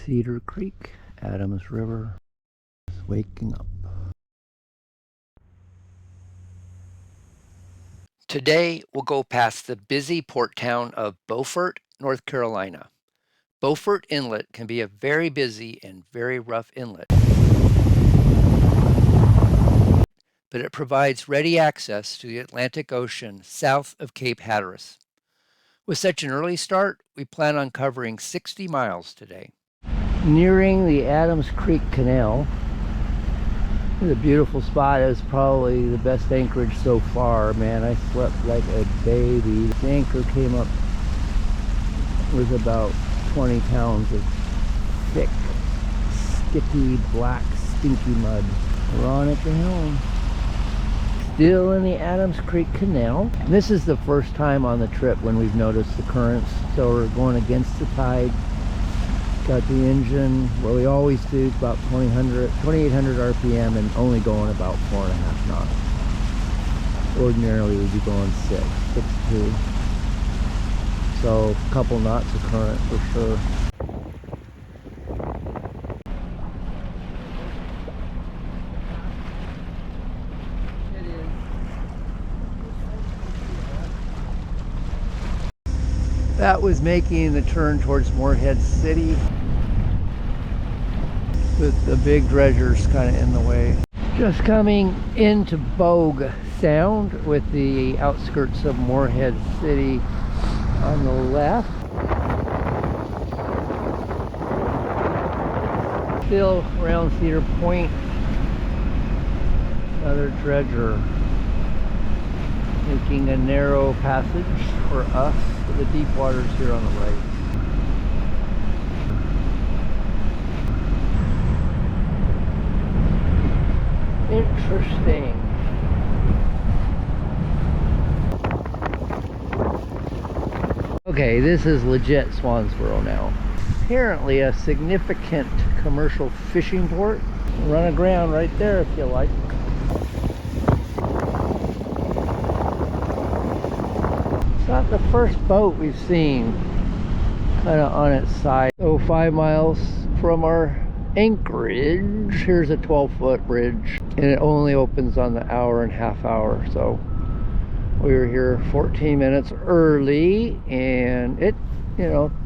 Cedar Creek, Adams River is waking up. Today we'll go past the busy port town of Beaufort, North Carolina. Beaufort Inlet can be a very busy and very rough inlet, but it provides ready access to the Atlantic Ocean south of Cape Hatteras. With such an early start, we plan on covering 60 miles today. Nearing the Adams Creek Canal. It's a beautiful spot. It was probably the best anchorage so far, man. I slept like a baby. The anchor came up with about 20 pounds of thick, sticky, black, stinky mud. We're on at the helm. Still in the Adams Creek Canal. This is the first time on the trip when we've noticed the currents, so we're going against the tide. Got the engine where we always do, about 2800 RPM and only going about 4.5 knots. Ordinarily we'd be going 6.2. So a couple knots of current for sure. That was making the turn towards Morehead City with the big dredgers kind of in the way. Just coming into Bogue Sound with the outskirts of Morehead City on the left. Still around Cedar Point, another dredger making a narrow passage for us. The deep waters here on the right. Interesting. Okay, this is legit Swansboro now. Apparently a significant commercial fishing port. Run aground right there if you like. It's not the first boat we've seen kind of on its side. So 5 miles from our anchorage, here's a 12-foot bridge, and it only opens on the hour. So we were here 14 minutes early, and it,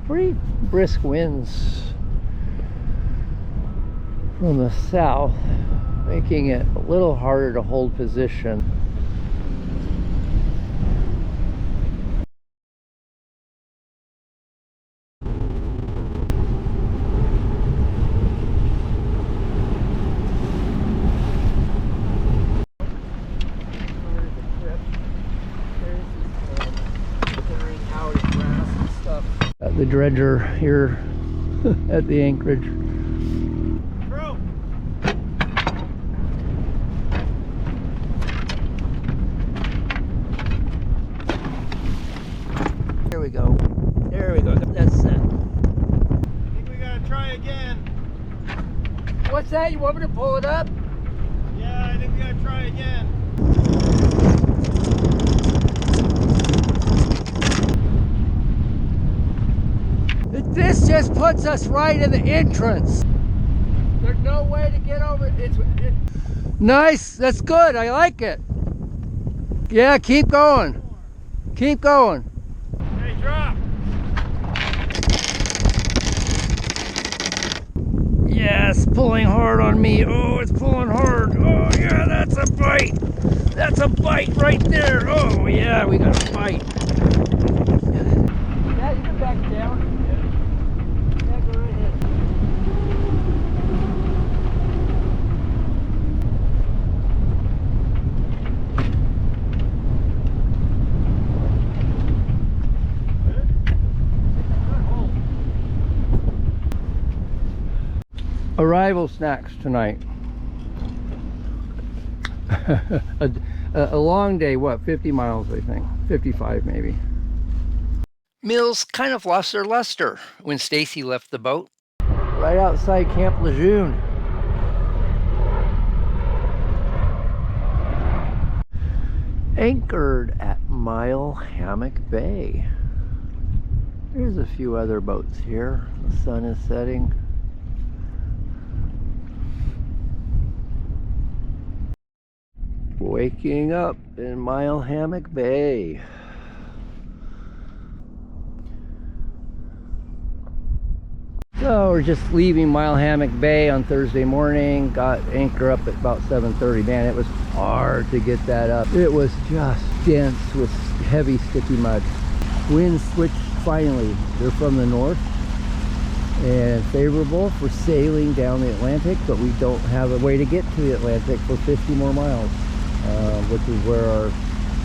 pretty brisk winds from the south, making it a little harder to hold position. The dredger here at the anchorage. There we go. There we go. That's set. I think we gotta try again. What's that? You want me to pull it up? Yeah, I think we gotta try again. This just puts us right in the entrance. There's no way to get over it. Nice. That's good. I like it. Yeah, keep going. Keep going. Hey, drop. Yes, pulling hard on me. Oh, it's pulling hard. Oh, yeah, that's a bite. That's a bite right there. Oh, yeah, we got a bite. Yeah, you can back down. Arrival snacks tonight. a long day, what, 50 miles I think, 55 maybe. Meals kind of lost their luster when Stacy left the boat. Right outside Camp Lejeune. Anchored at Hammock Bay. There's a few other boats here. The sun is setting. Waking up in Hammock Bay. So we're just leaving Hammock Bay on Thursday morning. Got anchor up at about 7:30. Man, it was hard to get that up. It was just dense with heavy sticky mud. Winds switched finally. They're from the north and favorable for sailing down the Atlantic, but we don't have a way to get to the Atlantic for 50 more miles, which is where our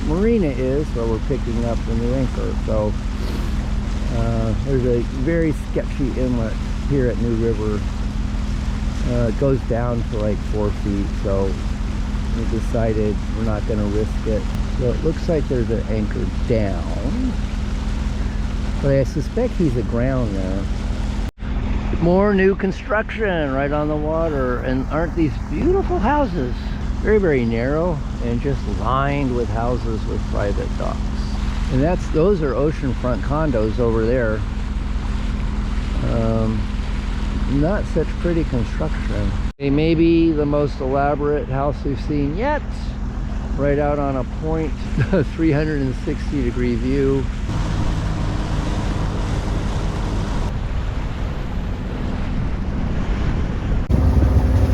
marina is, where we're picking up the new anchor. So there's a very sketchy inlet here at New River. It goes down to like 4 feet, so we decided we're not going to risk it. So it looks like there's an anchor down, but I suspect he's aground there. More new construction right on the water, and aren't these beautiful houses? Very, very narrow and just lined with houses with private docks. And those are oceanfront condos over there. Not such pretty construction. They may be the most elaborate house we've seen yet. Right out on a point, 360-degree view.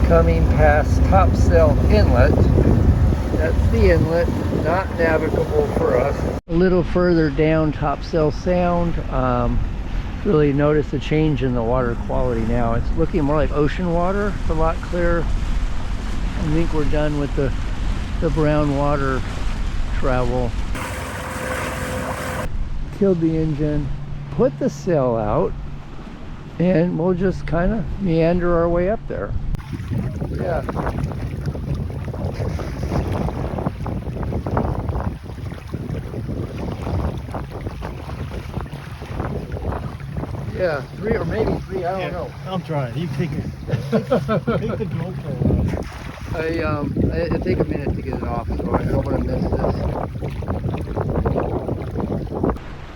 Coming past Topsail Inlet. That's the inlet, not navigable for us. A little further down Topsail Sound, really notice a change in the water quality now. It's looking more like ocean water. It's a lot clearer. I think we're done with the brown water travel. Killed the engine, put the sail out, and we'll just kind of meander our way up there. Yeah. Yeah, 3 or maybe 3, I don't know. I'll try it. You take it. Take the GoPro off. It'll take a minute to get it off, so I don't want to miss this.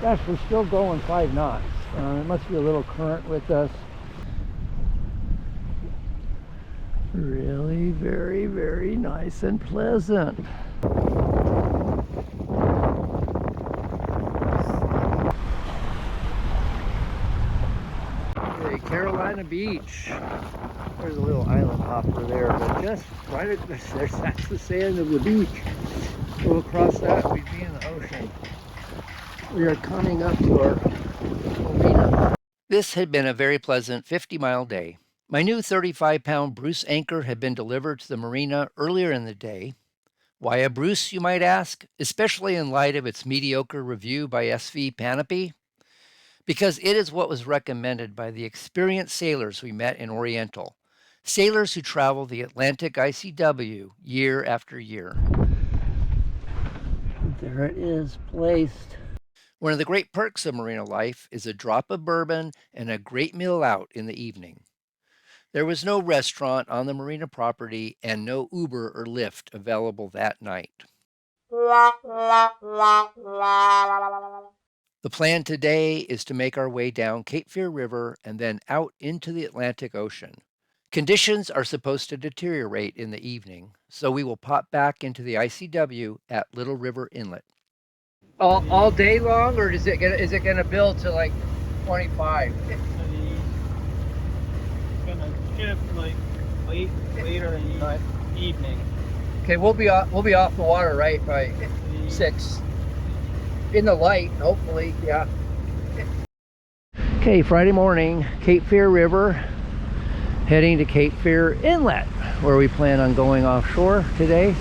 Gosh, we're still going 5 knots. There must be a little current with us. Really very, very nice and pleasant. Okay, Carolina Beach. There's a little island hopper there, but just right at that's the sand of the beach. Go across that, we'd be in the ocean. We are coming up to our marina. This had been a very pleasant 50-mile day. My new 35-pound Bruce anchor had been delivered to the marina earlier in the day. Why a Bruce, you might ask, especially in light of its mediocre review by SV Panopy? Because it is what was recommended by the experienced sailors we met in Oriental, sailors who travel the Atlantic ICW year after year. There it is, placed. One of the great perks of marina life is a drop of bourbon and a great meal out in the evening. There was no restaurant on the marina property and no Uber or Lyft available that night. The plan today is to make our way down Cape Fear River and then out into the Atlantic Ocean. Conditions are supposed to deteriorate in the evening, so we will pop back into the ICW at Little River Inlet. All day long, or is it gonna build to like 25? It's gonna shift like later in the evening. Okay, we'll be off the water right by 6. In the light, hopefully, yeah. Okay, Friday morning, Cape Fear River, heading to Cape Fear Inlet, where we plan on going offshore today.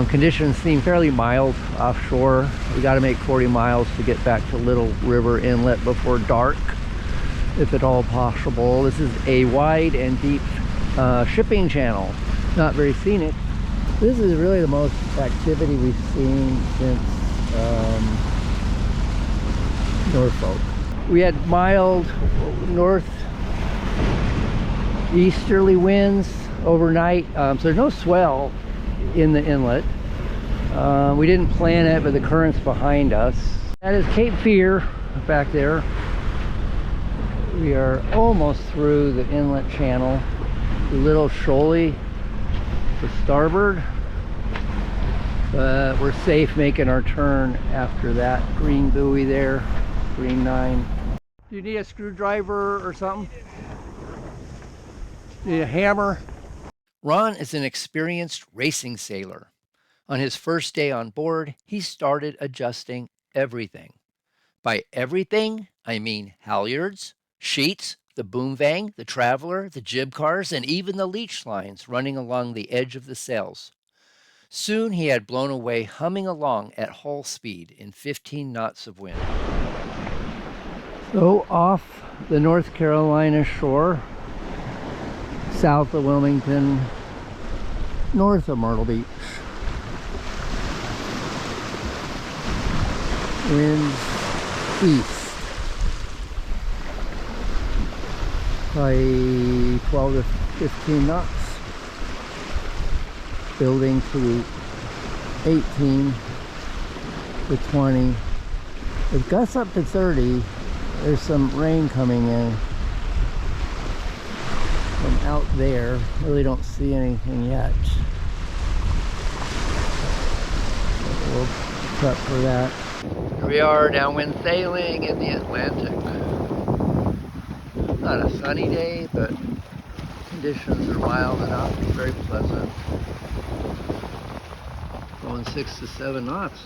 Conditions seem fairly mild offshore. We got to make 40 miles to get back to Little River Inlet before dark, if at all possible. This is a wide and deep shipping channel, not very scenic. This is really the most activity we've seen since Norfolk. We had mild northeasterly winds overnight, so there's no swell in the inlet. We didn't plan it, but the current's behind us. That is Cape Fear back there. We are almost through the inlet channel. The little shoaly to starboard. But we're safe making our turn after that green buoy there, green 9. Do you need a screwdriver or something? Need a hammer? Ron is an experienced racing sailor. On his first day on board, he started adjusting everything. By everything, I mean halyards, sheets, the boom vang, the traveler, the jib cars, and even the leech lines running along the edge of the sails. Soon he had blown away, humming along at hull speed in 15 knots of wind. So off the North Carolina shore, south of Wilmington, north of Myrtle Beach. Winds east, probably 12 to 15 knots, building to 18 to 20. It gusts up to 30. There's some rain coming in from out there. Really don't see anything yet. We'll prep for that. Here we are downwind sailing in the Atlantic. Not a sunny day, but conditions are mild enough, very pleasant. Going 6 to 7 knots.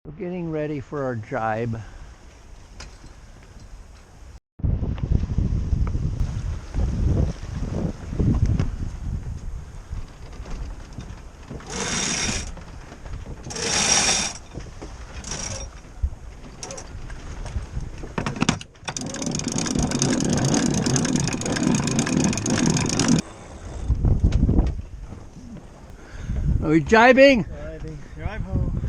We're getting ready for our jibe. Are we jibing? Drive home.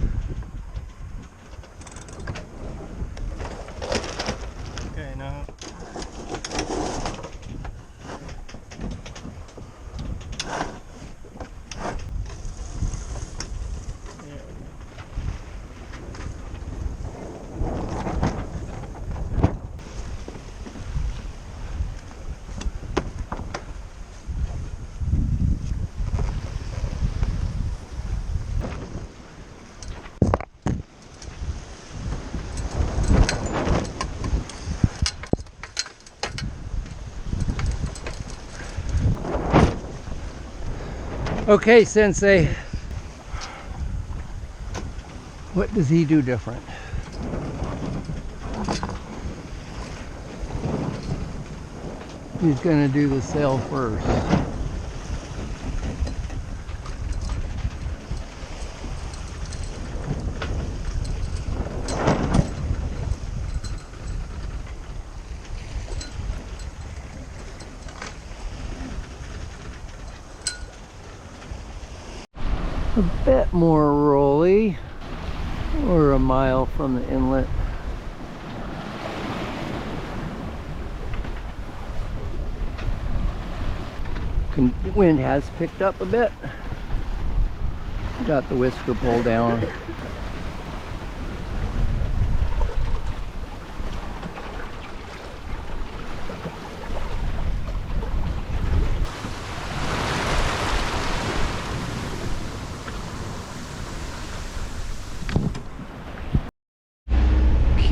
Okay, now. Okay, Sensei. What does he do different? He's going to do the sail first. A bit more rolly. We're a mile from the inlet. Wind has picked up a bit. Got the whisker pulled down.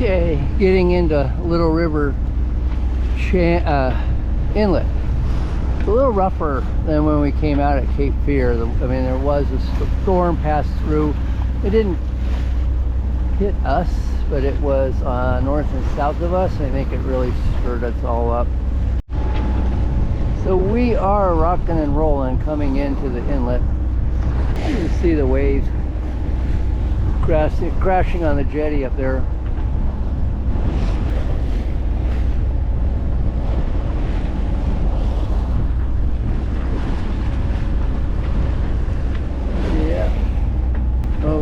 Okay, getting into Little River Inlet. It's a little rougher than when we came out at Cape Fear. I mean, there was a storm passed through. It didn't hit us, but it was north and south of us. I think it really stirred us all up. So we are rocking and rolling coming into the inlet. You can see the waves crashing on the jetty up there.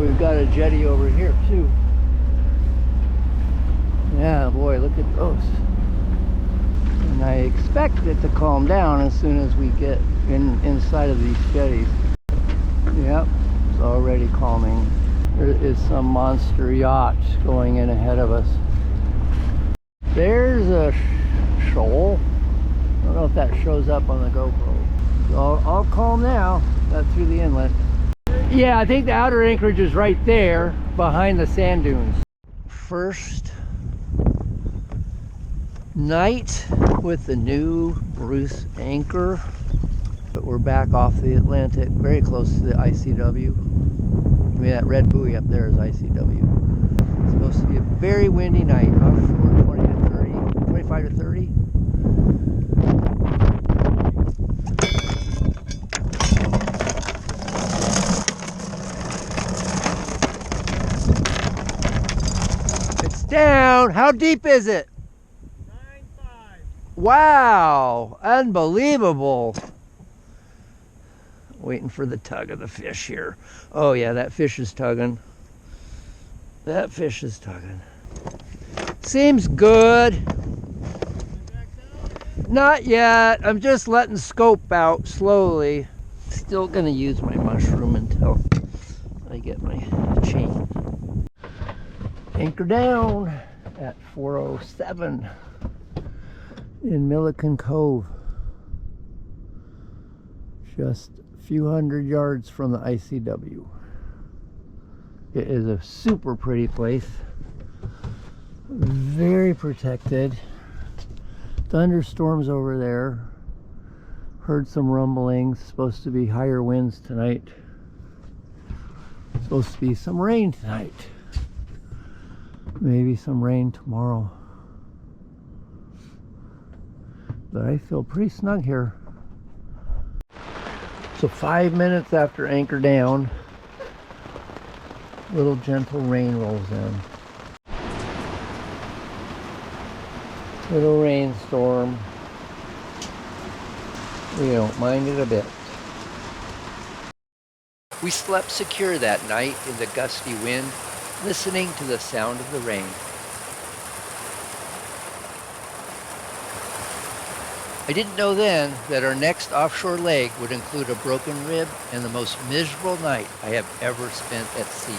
We've got a jetty over here too. Yeah, boy, look at those. And I expect it to calm down as soon as we get inside of these jetties. Yep, it's already calming. There is some monster yacht going in ahead of us. There's a shoal. I don't know if that shows up on the GoPro. All calm now. Got through the inlet. Yeah, I think the outer anchorage is right there behind the sand dunes. First night with the new Bruce anchor. But we're back off the Atlantic, very close to the ICW. I mean, that red buoy up there is ICW. It's supposed to be a very windy night, offshore 20 to 30, 25 to 30. It's down. How deep is it? 9.5. Wow, unbelievable. Waiting for the tug of the fish here. Oh yeah, that fish is tugging. That fish is tugging. Seems good. Not yet. I'm just letting scope out slowly. Still gonna use my mushroom until I get my chain. Anchor down at 4:07 in Milliken Cove. Just a few hundred yards from the ICW. It is a super pretty place. Very protected. Thunderstorms over there. Heard some rumblings. Supposed to be higher winds tonight. Supposed to be some rain tonight. Maybe some rain tomorrow. But I feel pretty snug here. So 5 minutes after anchor down, little gentle rain rolls in. Little rainstorm. We don't mind it a bit. We slept secure that night in the gusty wind, listening to the sound of the rain. I didn't know then that our next offshore leg would include a broken rib and the most miserable night I have ever spent at sea.